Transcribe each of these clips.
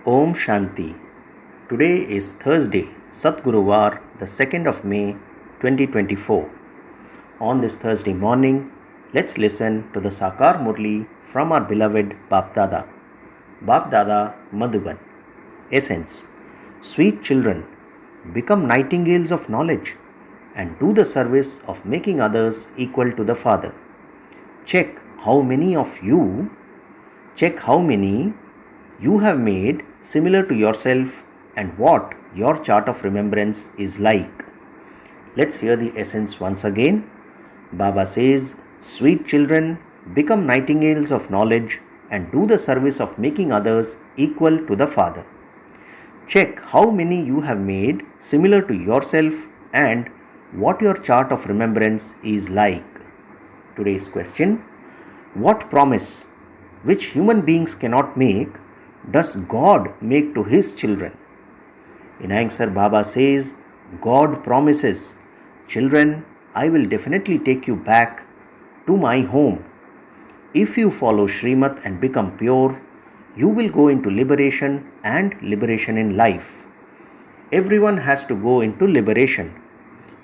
Om Shanti. Today is Thursday, Satgurubar, the 2nd of May 2024. On this Thursday morning, let's listen to the Sakar Murli from our beloved Bap Dada. Bap Dada Madhuban. Essence. Sweet children, become nightingales of knowledge and do the service of making others equal to the Father. Check how many you have made similar to yourself and what your chart of remembrance is like. Let's hear the essence once again. Baba says, sweet children, become nightingales of knowledge and do the service of making others equal to the Father. Check how many you have made similar to yourself and what your chart of remembrance is like. Today's question: what promise, which human beings cannot make, does God make to His children? In answer, Baba says, God promises, children, I will definitely take you back to my home. If you follow Srimat and become pure, you will go into liberation and liberation in life. Everyone has to go into liberation,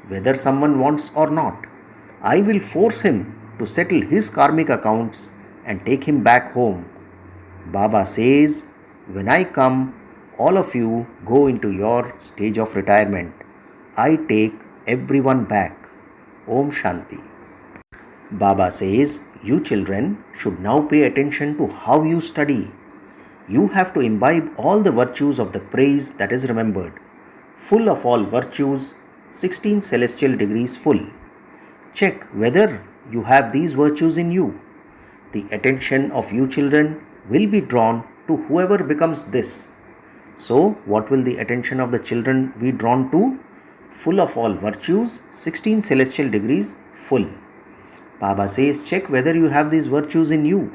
whether someone wants or not. I will force him to settle his karmic accounts and take him back home. Baba says, when I come, all of you go into your stage of retirement. I take everyone back. Om Shanti. Baba says, you children should now pay attention to how you study. You have to imbibe all the virtues of the praise that is remembered. Full of all virtues, 16 celestial degrees full. Check whether you have these virtues in you. The attention of you children will be drawn to whoever becomes this. So, what will the attention of the children be drawn to? Full of all virtues, 16 celestial degrees full. Baba says, check whether you have these virtues in you.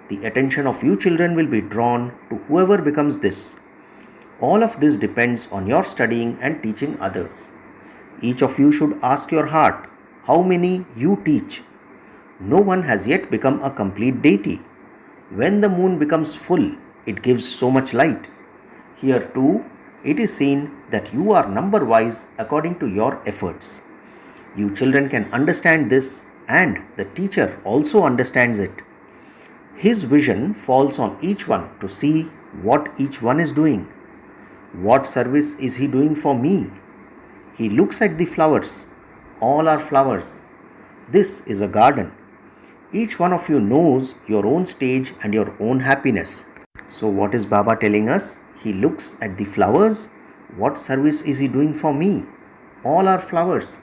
The attention of you children will be drawn to whoever becomes this. All of this depends on your studying and teaching others. Each of you should ask your heart, how many you teach. No one has yet become a complete deity. When the moon becomes full, it gives so much light. Here too, it is seen that you are number-wise according to your efforts. You children can understand this, and the teacher also understands it. His vision falls on each one to see what each one is doing. What service is he doing for me? He looks at the flowers. All are flowers. This is a garden. Each one of you knows your own stage and your own happiness. So what is Baba telling us? He looks at the flowers. What service is he doing for me? All are flowers.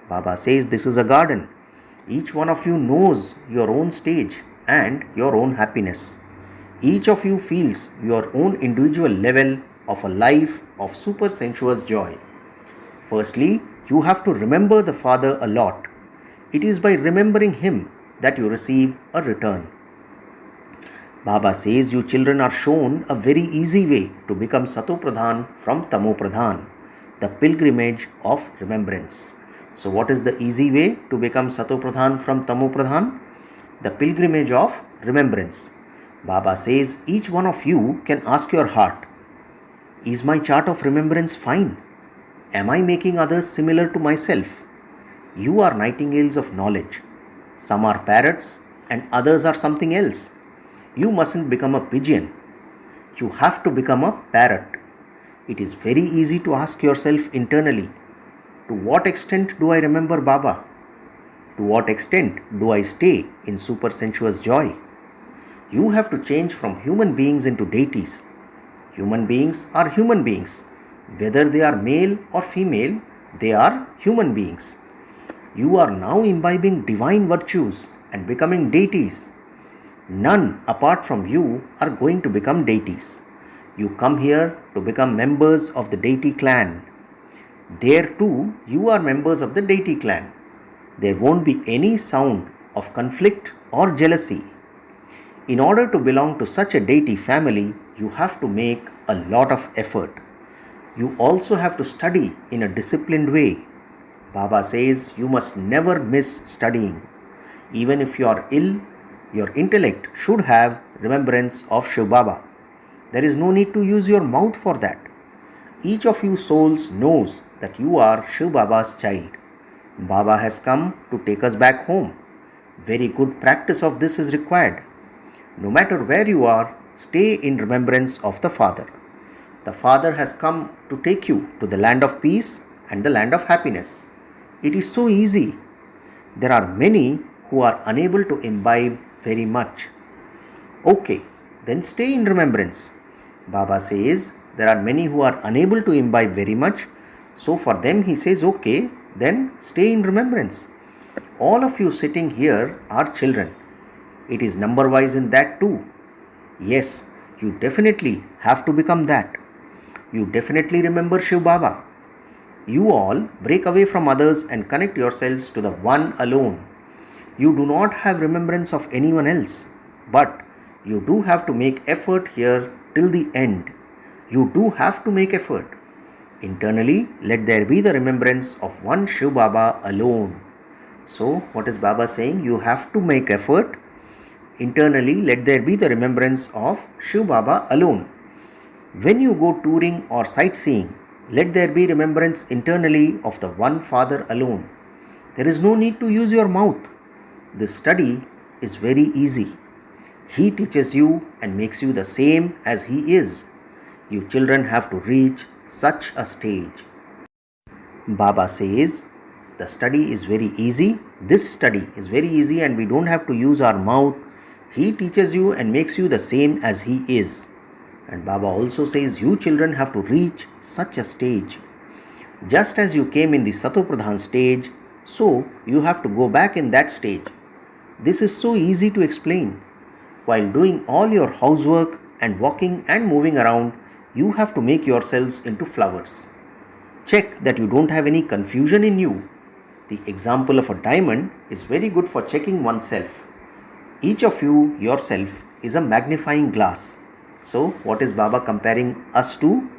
Baba says this is a garden. Each one of you knows your own stage and your own happiness. Each of you feels your own individual level of a life of super sensuous joy. Firstly, you have to remember the Father a lot. It is by remembering Him that you receive a return. Baba says you children are shown a very easy way to become Sato Pradhan from Tamo Pradhan, the pilgrimage of remembrance. So what is the easy way to become Sato Pradhan from Tamo Pradhan? The pilgrimage of remembrance. Baba says each one of you can ask your heart, is my chart of remembrance fine? Am I making others similar to myself? You are nightingales of knowledge. Some are parrots and others are something else. You mustn't become a pigeon. You have to become a parrot. It is very easy to ask yourself internally, to what extent do I remember Baba? To what extent do I stay in super sensuous joy? You have to change from human beings into deities. Human beings are human beings. Whether they are male or female, they are human beings. You are now imbibing divine virtues and becoming deities. None apart from you are going to become deities. You come here to become members of the deity clan. There too, you are members of the deity clan. There won't be any sound of conflict or jealousy. In order to belong to such a deity family, you have to make a lot of effort. You also have to study in a disciplined way. Baba says you must never miss studying. Even if you are ill, your intellect should have remembrance of Shiv Baba. There is no need to use your mouth for that. Each of you souls knows that you are Shiv Baba's child. Baba has come to take us back home. Very good practice of this is required. No matter where you are, stay in remembrance of the Father. The Father has come to take you to the land of peace and the land of happiness. It is so easy. There are many who are unable to imbibe very much. Okay, then stay in remembrance. Baba says there are many who are unable to imbibe very much. So for them he says, okay, then stay in remembrance. All of you sitting here are children. It is number wise in that too. Yes, you definitely have to become that. You definitely remember Shiv Baba. You all break away from others and connect yourselves to the one alone. You do not have remembrance of anyone else, but you do have to make effort here till the end. You do have to make effort. Internally, let there be the remembrance of one Shiv Baba alone. So, what is Baba saying? You have to make effort. Internally, let there be the remembrance of Shiv Baba alone. When you go touring or sightseeing, let there be remembrance internally of the one Father alone. There is no need to use your mouth. This study is very easy. He teaches you and makes you the same as He is. You children have to reach such a stage. Baba says, the study is very easy. This study is very easy and we don't have to use our mouth. He teaches you and makes you the same as He is. And Baba also says, you children have to reach such a stage. Just as you came in the Satopradhan stage, so you have to go back in that stage. This is so easy to explain. While doing all your housework and walking and moving around, you have to make yourselves into flowers. Check that you don't have any confusion in you. The example of a diamond is very good for checking oneself. Each of you, yourself, is a magnifying glass. So, what is Baba comparing us to?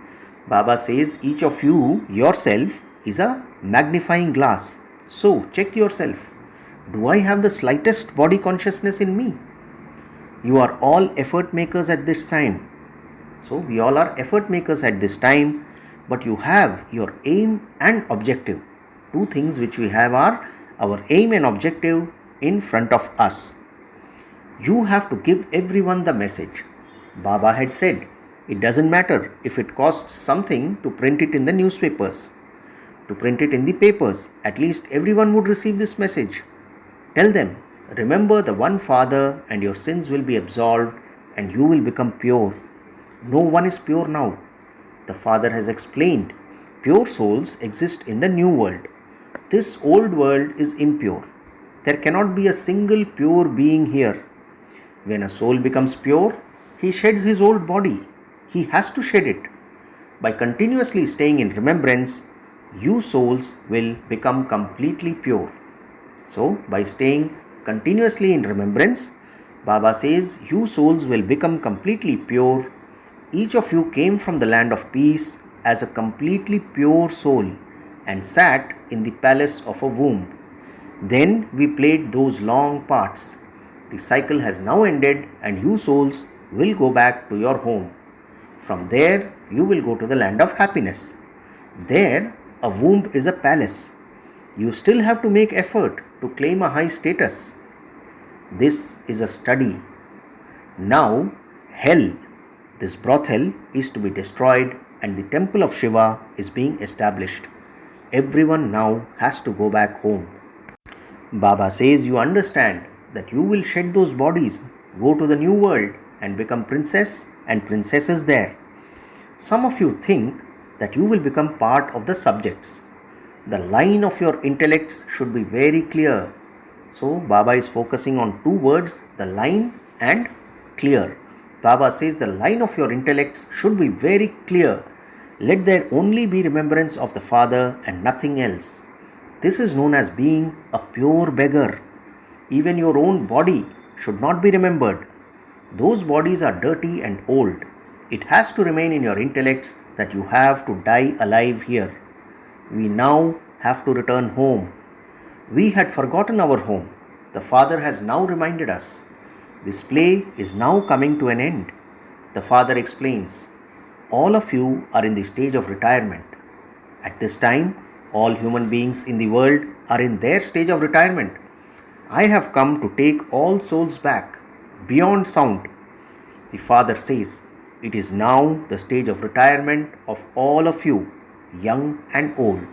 Baba says each of you, yourself, is a magnifying glass. So, check yourself. Do I have the slightest body consciousness in me? You are all effort makers at this time. So, we all are effort makers at this time, but you have your aim and objective. Two things which we have are our aim and objective in front of us. You have to give everyone the message. Baba had said, it doesn't matter if it costs something to print it in the newspapers, to print it in the papers. At least everyone would receive this message. Tell them, remember the one Father and your sins will be absolved and you will become pure. No one is pure now. The Father has explained, pure souls exist in the new world. This old world is impure. There cannot be a single pure being here. When a soul becomes pure, he sheds his old body. He has to shed it. By continuously staying in remembrance, you souls will become completely pure. So, by staying continuously in remembrance, Baba says, you souls will become completely pure. Each of you came from the land of peace as a completely pure soul and sat in the palace of a womb. Then we played those long parts. The cycle has now ended and you souls will go back to your home. From there, you will go to the land of happiness. There, a womb is a palace. You still have to make effort to claim a high status. This is a study. Now, hell, this brothel, is to be destroyed and the temple of Shiva is being established. Everyone now has to go back home. Baba says you understand that you will shed those bodies, go to the new world and become princess and princesses there. Some of you think that you will become part of the subjects. The line of your intellects should be very clear. So Baba is focusing on two words, the line and clear. Baba says the line of your intellects should be very clear. Let there only be remembrance of the Father and nothing else. This is known as being a pure beggar. Even your own body should not be remembered. Those bodies are dirty and old. It has to remain in your intellects that you have to die alive here. We now have to return home. We had forgotten our home. The Father has now reminded us. This play is now coming to an end. The father explains, all of you are in the stage of retirement. At this time, all human beings in the world are in their stage of retirement. I have come to take all souls back, beyond sound. The father says, it is now the stage of retirement of all of you, young and old.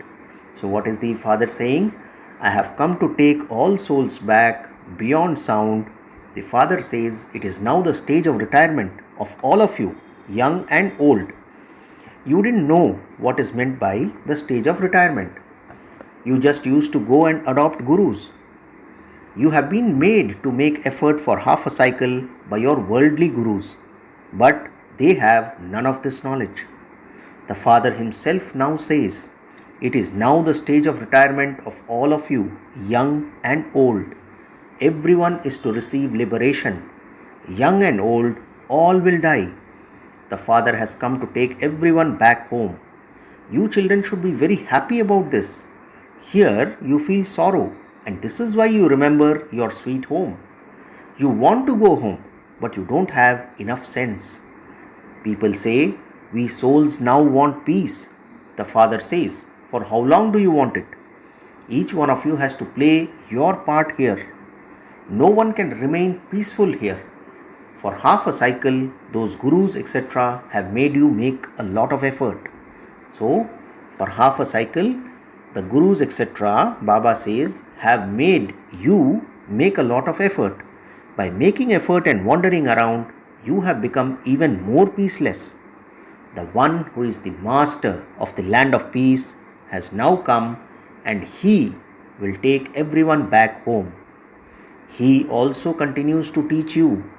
So what is the father saying? I have come to take all souls back, beyond sound. The father says, it is now the stage of retirement of all of you, young and old. You didn't know what is meant by the stage of retirement. You just used to go and adopt gurus. You have been made to make effort for half a cycle by your worldly gurus, but they have none of this knowledge. The father himself now says, it is now the stage of retirement of all of you, young and old. Everyone is to receive liberation. Young and old, all will die. The father has come to take everyone back home. You children should be very happy about this. Here you feel sorrow, and this is why you remember your sweet home. You want to go home, but you don't have enough sense. People say, we souls now want peace. The father says, for how long do you want it? Each one of you has to play your part here. No one can remain peaceful here. For half a cycle, those gurus etc. have made you make a lot of effort. So, for half a cycle, the gurus etc. Baba says have made you make a lot of effort. By making effort and wandering around, you have become even more peaceless. The one who is the master of the land of peace has now come, and he will take everyone back home. He also continues to teach you.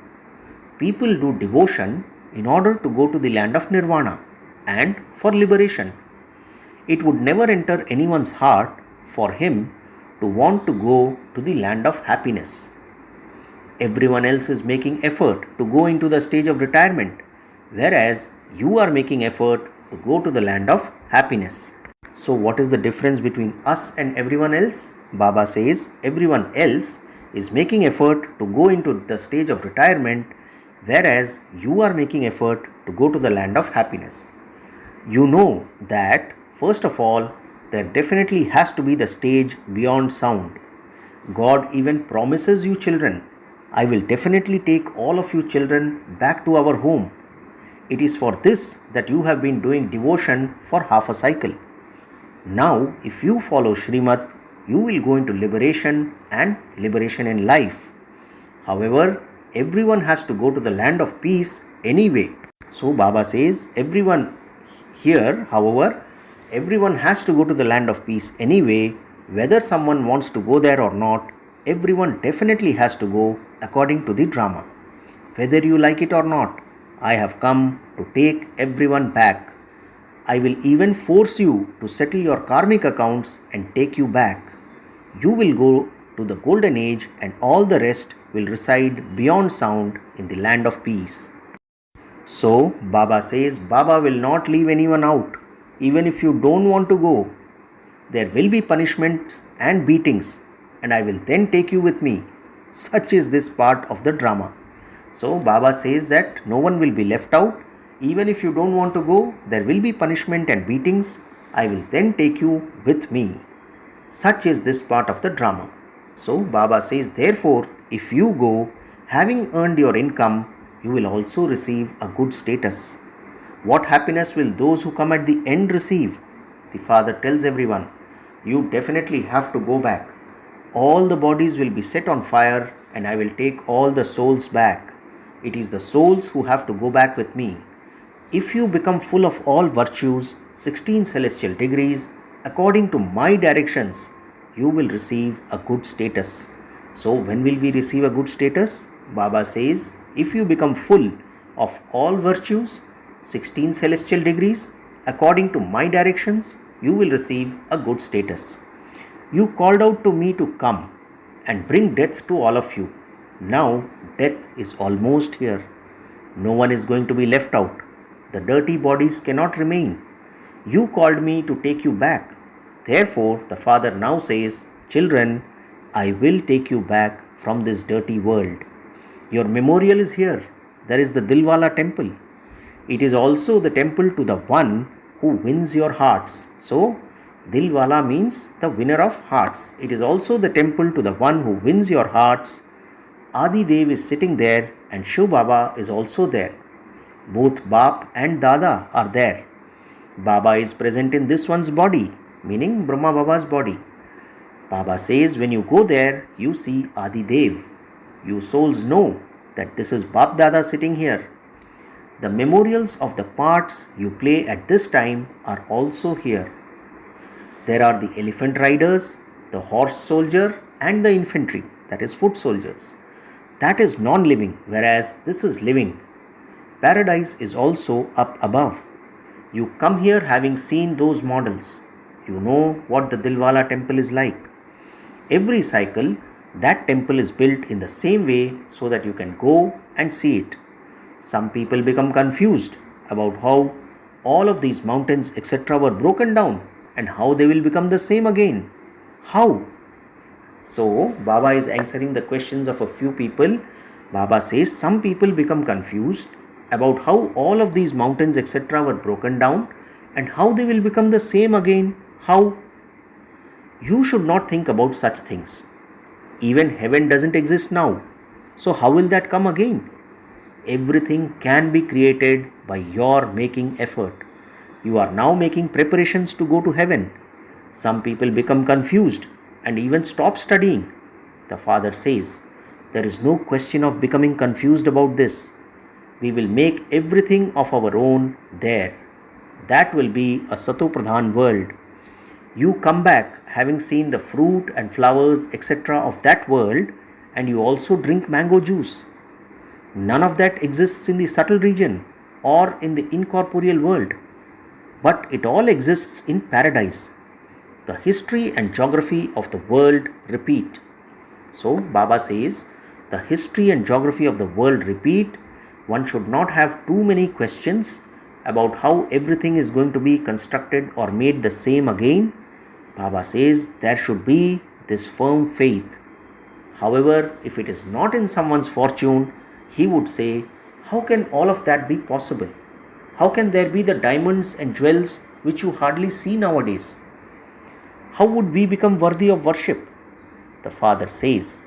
People do devotion in order to go to the land of nirvana and for liberation. It would never enter anyone's heart for him to want to go to the land of happiness. Everyone else is making effort to go into the stage of retirement, whereas you are making effort to go to the land of happiness. So what is the difference between us and everyone else? Baba says everyone else is making effort to go into the stage of retirement, whereas you are making effort to go to the land of happiness. You know that, first of all, there definitely has to be the stage beyond sound. God even promises you children, I will definitely take all of you children back to our home. It is for this that you have been doing devotion for half a cycle. Now, if you follow Srimad, you will go into liberation and liberation in life. However, everyone has to go to the land of peace anyway. So Baba says everyone here, however, everyone has to go to the land of peace anyway. Whether someone wants to go there or not, everyone definitely has to go according to the drama. Whether you like it or not, I have come to take everyone back. I will even force you to settle your karmic accounts and take you back. You will go to the golden age, and all the rest will reside beyond sound in the land of peace. So Baba says Baba will not leave anyone out, even if you don't want to go. There will be punishments and beatings, and I will then take you with me. Such is this part of the drama. So Baba says that no one will be left out. Even if you don't want to go, there will be punishment and beatings. I will then take you with me. Such is this part of the drama. So Baba says, therefore, if you go, having earned your income, you will also receive a good status. What happiness will those who come at the end receive? The father tells everyone, you definitely have to go back. All the bodies will be set on fire, and I will take all the souls back. It is the souls who have to go back with me. If you become full of all virtues, 16 celestial degrees, according to my directions, you will receive a good status. So when will we receive a good status? Baba says, if you become full of all virtues, 16 celestial degrees, according to my directions, you will receive a good status. You called out to me to come and bring death to all of you. Now death is almost here. No one is going to be left out. The dirty bodies cannot remain. You called me to take you back. Therefore, the father now says, children, I will take you back from this dirty world. Your memorial is here. There is the Dilwala temple. It is also the temple to the one who wins your hearts. So, Dilwala means the winner of hearts. It is also the temple to the one who wins your hearts. Adi Dev is sitting there and Shiv Baba is also there. Both Bap and Dada are there. Baba is present in this one's body, meaning Brahma Baba's body. Baba says when you go there, you see Adi Dev. You souls know that this is Bap Dada sitting here. The memorials of the parts you play at this time are also here. There are the elephant riders, the horse soldier, and the infantry, that is foot soldiers. That is non-living, whereas this is living. Paradise is also up above. You come here having seen those models. You know what the Dilwala temple is like. Every cycle, that temple is built in the same way so that you can go and see it. Some people become confused about how all of these mountains etc. were broken down and how they will become the same again. How? So, Baba is answering the questions of a few people. Baba says some people become confused about how all of these mountains etc. were broken down and how they will become the same again. How? You should not think about such things. Even heaven doesn't exist now. So how will that come again? Everything can be created by your making effort. You are now making preparations to go to heaven. Some people become confused and even stop studying. The Father says, there is no question of becoming confused about this. We will make everything of our own there. That will be a Satopradhan world. You come back having seen the fruit and flowers etc. of that world, and you also drink mango juice. None of that exists in the subtle region or in the incorporeal world, but it all exists in paradise. The history and geography of the world repeat. So Baba says, the history and geography of the world repeat. One should not have too many questions about how everything is going to be constructed or made the same again. Baba says there should be this firm faith. However, if it is not in someone's fortune, he would say, how can all of that be possible? How can there be the diamonds and jewels which you hardly see nowadays? How would we become worthy of worship? The Father says,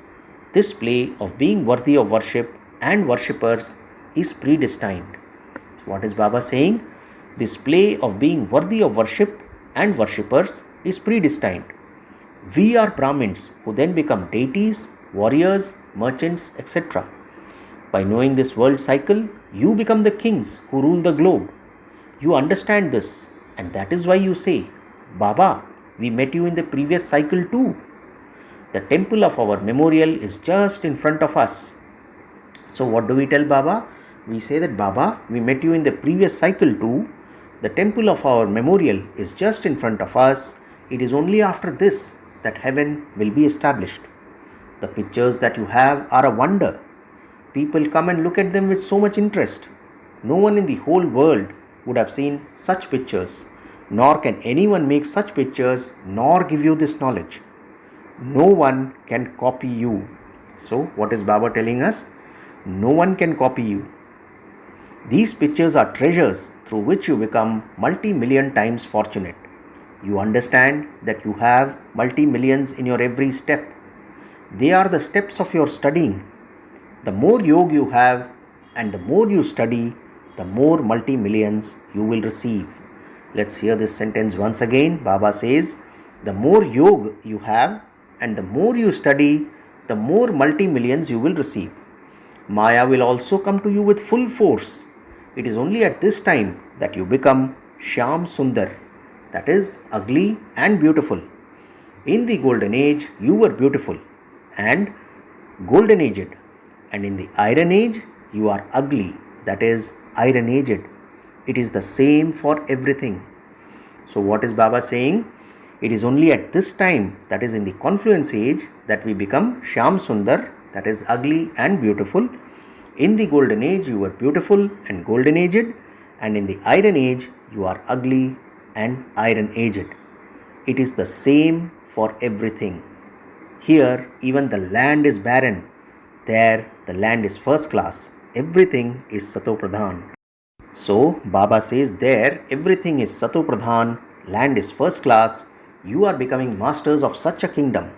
this play of being worthy of worship and worshippers is predestined. What is Baba saying? This play of being worthy of worship and worshippers is predestined. We are Brahmins who then become deities, warriors, merchants, etc. By knowing this world cycle, you become the kings who rule the globe. You understand this, and that is why you say, Baba, we met you in the previous cycle too. The temple of our memorial is just in front of us. So what do we tell Baba? We say that Baba, we met you in the previous cycle too. The temple of our memorial is just in front of us. It is only after this that heaven will be established. The pictures that you have are a wonder. People come and look at them with so much interest. No one in the whole world would have seen such pictures, nor can anyone make such pictures, nor give you this knowledge. No one can copy you. So, what is Baba telling us? No one can copy you. These pictures are treasures through which you become multi-million times fortunate. You understand that you have multi-millions in your every step. They are the steps of your studying. The more yoga you have and the more you study, the more multi-millions you will receive. Let's hear this sentence once again. Baba says, the more yoga you have and the more you study, the more multi-millions you will receive. Maya will also come to you with full force. It is only at this time that you become Shyam Sundar, that is ugly and beautiful. In the golden age, you were beautiful and golden aged, and in the iron age, you are ugly, that is iron aged. It is the same for everything. So what is Baba saying? It is only at this time, that is in the confluence age, that we become Shyam Sundar, that is ugly and beautiful. In the golden age, you were beautiful and golden aged, and in the iron age, you are ugly and iron aged. It is the same for everything. Here, even the land is barren. There, the land is first class. Everything is Satopradhan. So Baba says there everything is Sato Pradhan, land is first class, you are becoming masters of such a kingdom.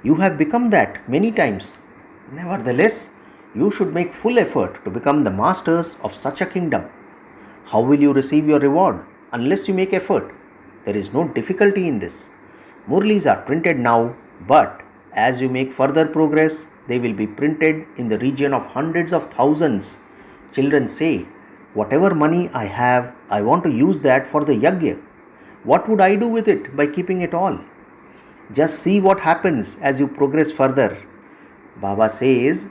You have become that many times. Nevertheless, you should make full effort to become the masters of such a kingdom. How will you receive your reward unless you make effort? There is no difficulty in this. Murlis are printed now, but as you make further progress, they will be printed in the region of hundreds of thousands. Children say, whatever money I have, I want to use that for the yajna. What would I do with it by keeping it all? Just see what happens as you progress further. Baba says,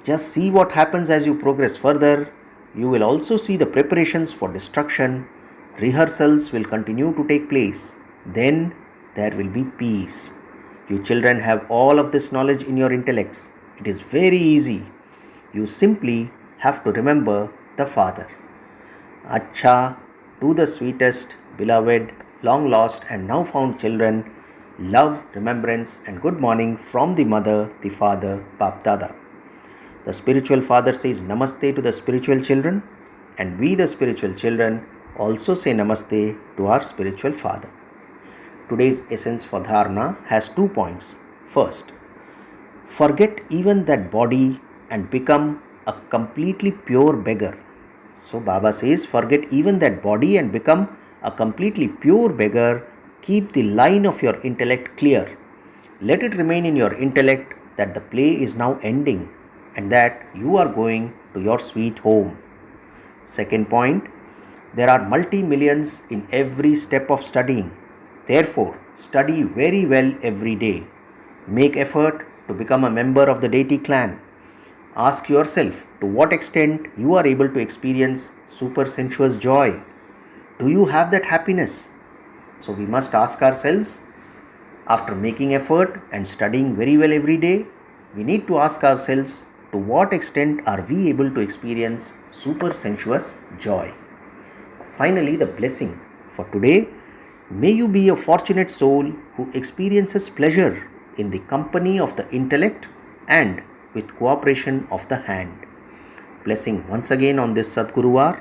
just see what happens as you progress further. You will also see the preparations for destruction. Rehearsals will continue to take place. Then there will be peace. You children have all of this knowledge in your intellects. It is very easy. You simply have to remember the Father. Acha, to the sweetest, beloved, long lost and now found children, love, remembrance and good morning from the mother, the father, Bap Dada. The spiritual father says namaste to the spiritual children, and we the spiritual children also say namaste to our spiritual father. Today's essence for dharana has 2 points. First, forget even that body and become a completely pure beggar. So Baba says, forget even that body and become a completely pure beggar. Keep the line of your intellect clear. Let it remain in your intellect that the play is now ending and that you are going to your sweet home. Second point, there are multi-millions in every step of studying. Therefore, study very well every day. Make effort to become a member of the deity clan. Ask yourself to what extent you are able to experience super sensuous joy. Do you have that happiness? So we must ask ourselves, after making effort and studying very well every day, we need to ask ourselves, to what extent are we able to experience super sensuous joy? Finally, the blessing for today. May you be a fortunate soul who experiences pleasure in the company of the intellect and with cooperation of the hand. Blessing once again on this Satgurubar.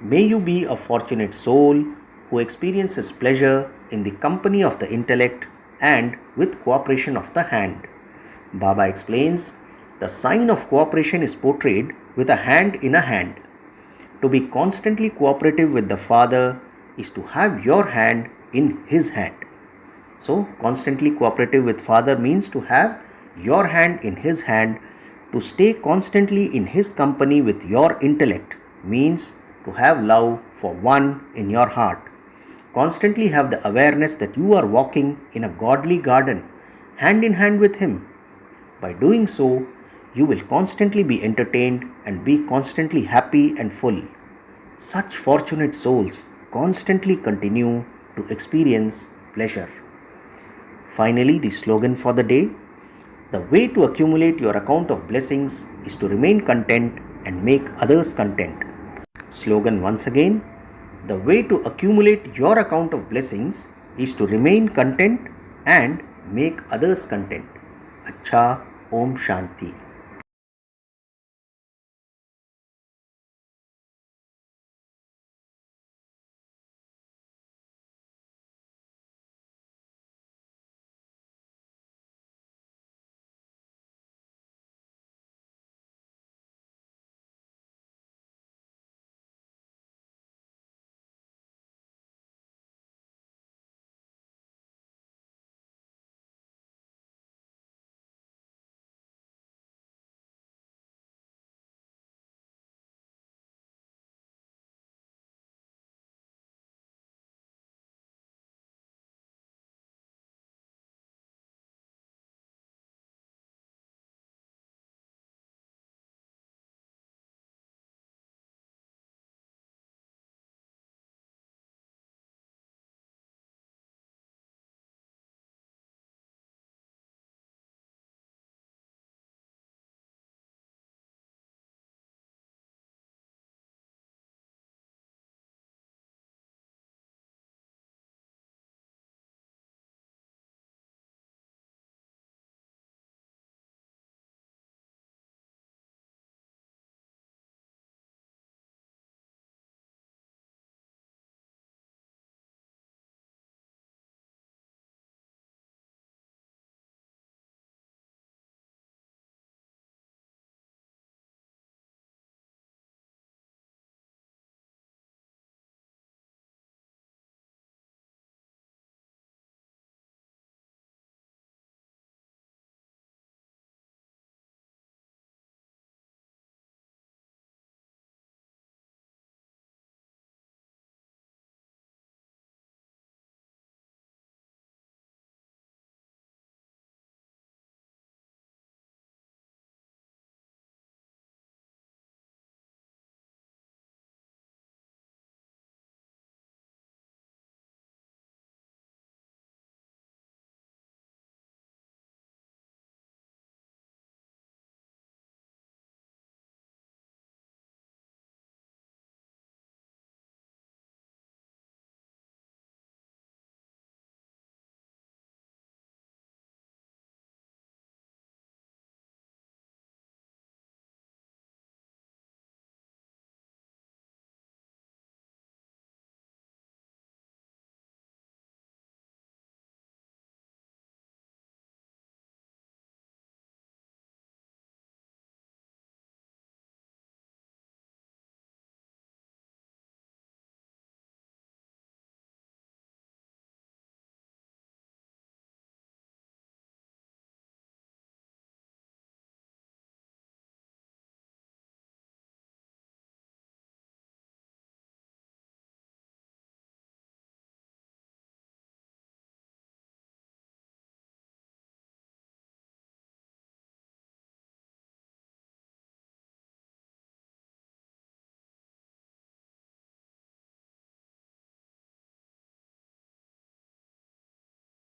May you be a fortunate soul who experiences pleasure in the company of the intellect and with cooperation of the hand. Baba explains, the sign of cooperation is portrayed with a hand in a hand. To be constantly cooperative with the Father is to have your hand in His hand. So, constantly cooperative with Father means to have your hand in His hand. To stay constantly in His company with your intellect means to have love for one in your heart. Constantly have the awareness that you are walking in a godly garden, hand in hand with Him. By doing so, you will constantly be entertained and be constantly happy and full. Such fortunate souls constantly continue to experience pleasure. Finally, the slogan for the day. The way to accumulate your account of blessings is to remain content and make others content. Slogan once again. The way to accumulate your account of blessings is to remain content and make others content. Acha, Om Shanti.